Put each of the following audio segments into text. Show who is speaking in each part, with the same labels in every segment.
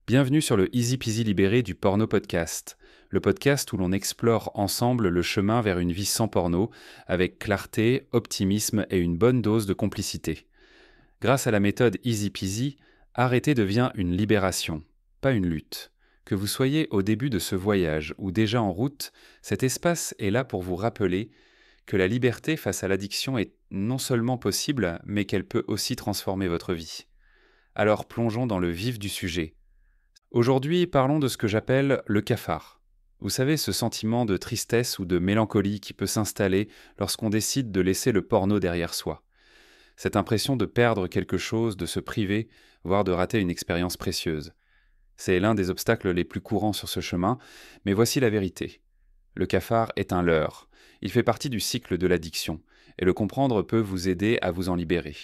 Speaker 1: Bienvenue sur le Easy Peasy Libéré du Porno Podcast, le podcast où l'on explore ensemble le chemin vers une vie sans porno, avec clarté, optimisme et une bonne dose de complicité. Grâce à la méthode Easy Peasy, arrêter devient une libération, pas une lutte. Que vous soyez au début de ce voyage ou déjà en route, cet espace est là pour vous rappeler que la liberté face à l'addiction est non seulement possible, mais qu'elle peut aussi transformer votre vie. Alors plongeons dans le vif du sujet. Aujourd'hui, parlons de ce que j'appelle le cafard. Vous savez, ce sentiment de tristesse ou de mélancolie qui peut s'installer lorsqu'on décide de laisser le porno derrière soi. Cette impression de perdre quelque chose, de se priver, voire de rater une expérience précieuse. C'est l'un des obstacles les plus courants sur ce chemin, mais voici la vérité. Le cafard est un leurre. Il fait partie du cycle de l'addiction, et le comprendre peut vous aider à vous en libérer.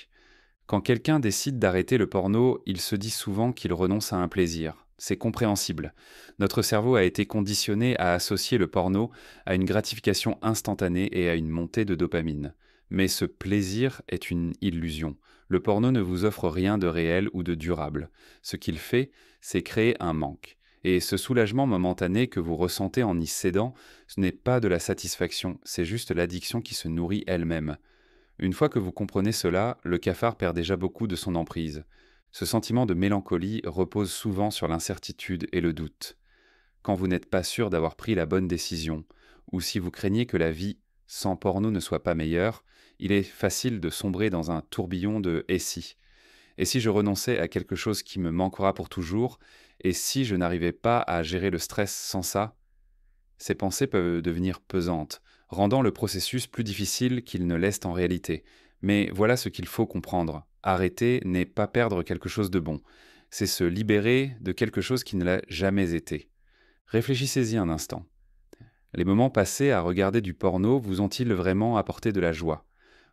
Speaker 1: Quand quelqu'un décide d'arrêter le porno, il se dit souvent qu'il renonce à un plaisir. C'est compréhensible. Notre cerveau a été conditionné à associer le porno à une gratification instantanée et à une montée de dopamine. Mais ce plaisir est une illusion. Le porno ne vous offre rien de réel ou de durable. Ce qu'il fait, c'est créer un manque. Et ce soulagement momentané que vous ressentez en y cédant, ce n'est pas de la satisfaction, c'est juste l'addiction qui se nourrit elle-même. Une fois que vous comprenez cela, le cafard perd déjà beaucoup de son emprise. Ce sentiment de mélancolie repose souvent sur l'incertitude et le doute. Quand vous n'êtes pas sûr d'avoir pris la bonne décision, ou si vous craignez que la vie sans porno ne soit pas meilleure, il est facile de sombrer dans un tourbillon de « et si ». Et si je renonçais à quelque chose qui me manquera pour toujours, et si je n'arrivais pas à gérer le stress sans ça? Ces pensées peuvent devenir pesantes, rendant le processus plus difficile qu'il ne l'est en réalité. Mais voilà ce qu'il faut comprendre. Arrêter n'est pas perdre quelque chose de bon. C'est se libérer de quelque chose qui ne l'a jamais été. Réfléchissez-y un instant. Les moments passés à regarder du porno vous ont-ils vraiment apporté de la joie?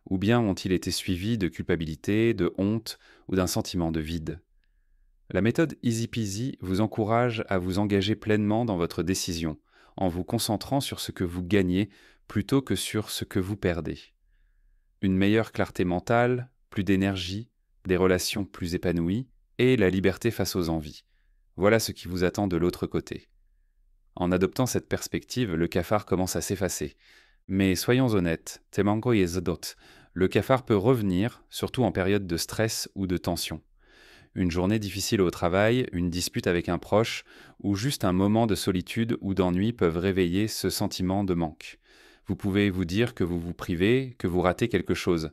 Speaker 1: Ou bien ont-ils été suivis de culpabilité, de honte ou d'un sentiment de vide? La méthode Easy Peasy vous encourage à vous engager pleinement dans votre décision, en vous concentrant sur ce que vous gagnez plutôt que sur ce que vous perdez. Une meilleure clarté mentale, plus d'énergie, des relations plus épanouies et la liberté face aux envies. Voilà ce qui vous attend de l'autre côté. En adoptant cette perspective, le cafard commence à s'effacer. Mais soyons honnêtes, temango yezodot, le cafard peut revenir, surtout en période de stress ou de tension. Une journée difficile au travail, une dispute avec un proche, ou juste un moment de solitude ou d'ennui peuvent réveiller ce sentiment de manque. Vous pouvez vous dire que vous vous privez, que vous ratez quelque chose.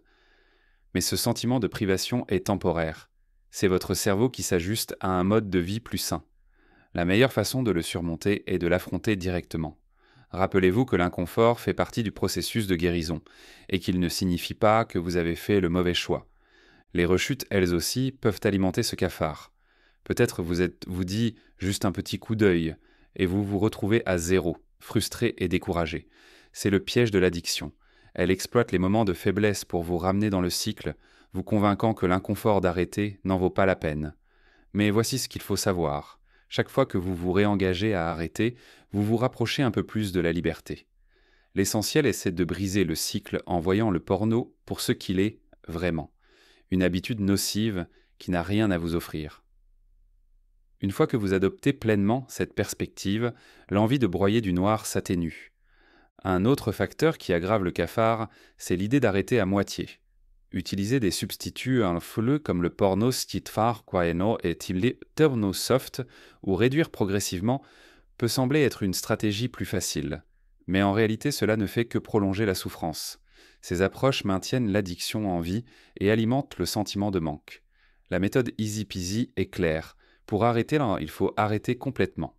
Speaker 1: Mais ce sentiment de privation est temporaire. C'est votre cerveau qui s'ajuste à un mode de vie plus sain. La meilleure façon de le surmonter est de l'affronter directement. Rappelez-vous que l'inconfort fait partie du processus de guérison, et qu'il ne signifie pas que vous avez fait le mauvais choix. Les rechutes, elles aussi, peuvent alimenter ce cafard. Peut-être vous dit juste un petit coup d'œil, et vous vous retrouvez à zéro, frustré et découragé. C'est le piège de l'addiction. Elle exploite les moments de faiblesse pour vous ramener dans le cycle, vous convainquant que l'inconfort d'arrêter n'en vaut pas la peine. Mais voici ce qu'il faut savoir. Chaque fois que vous vous réengagez à arrêter, vous vous rapprochez un peu plus de la liberté. L'essentiel c'est de briser le cycle en voyant le porno pour ce qu'il est vraiment. Une habitude nocive qui n'a rien à vous offrir. Une fois que vous adoptez pleinement cette perspective, l'envie de broyer du noir s'atténue. Un autre facteur qui aggrave le cafard, c'est l'idée d'arrêter à moitié. Utiliser des substituts influeux comme le porno stitfar quaeno et terno soft ou réduire progressivement peut sembler être une stratégie plus facile. Mais en réalité, cela ne fait que prolonger la souffrance. Ces approches maintiennent l'addiction en vie et alimentent le sentiment de manque. La méthode Easy Peasy est claire. Pour arrêter, il faut arrêter complètement.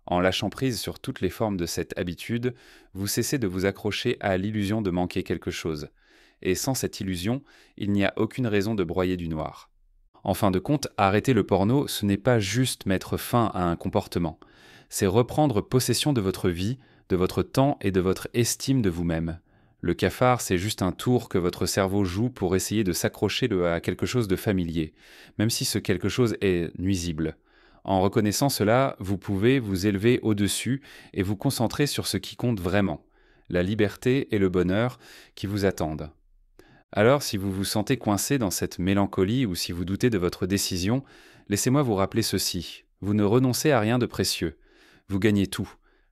Speaker 1: En lâchant prise sur toutes les formes de cette habitude, vous cessez de vous accrocher à l'illusion de manquer quelque chose. Et sans cette illusion, il n'y a aucune raison de broyer du noir. En fin de compte, arrêter le porno, ce n'est pas juste mettre fin à un comportement. C'est reprendre possession de votre vie, de votre temps et de votre estime de vous-même. Le cafard, c'est juste un tour que votre cerveau joue pour essayer de s'accrocher à quelque chose de familier, même si ce quelque chose est nuisible. En reconnaissant cela, vous pouvez vous élever au-dessus et vous concentrer sur ce qui compte vraiment, la liberté et le bonheur qui vous attendent. Alors, si vous vous sentez coincé dans cette mélancolie ou si vous doutez de votre décision, laissez-moi vous rappeler ceci. Vous ne renoncez à rien de précieux. Vous gagnez tout.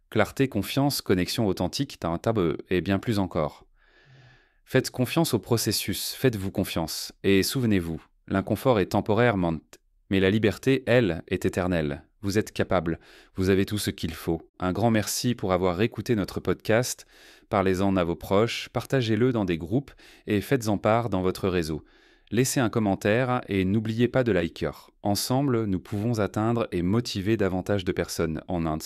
Speaker 1: Clarté, confiance, connexion authentique, et bien plus encore. Faites confiance au processus, faites-vous confiance. Et souvenez-vous, l'inconfort est temporaire, mais la liberté, elle, est éternelle. Vous êtes capable, vous avez tout ce qu'il faut. Un grand merci pour avoir écouté notre podcast. Parlez-en à vos proches, partagez-le dans des groupes et faites-en part dans votre réseau. Laissez un commentaire et n'oubliez pas de liker. Ensemble, nous pouvons atteindre et motiver davantage de personnes en Inde.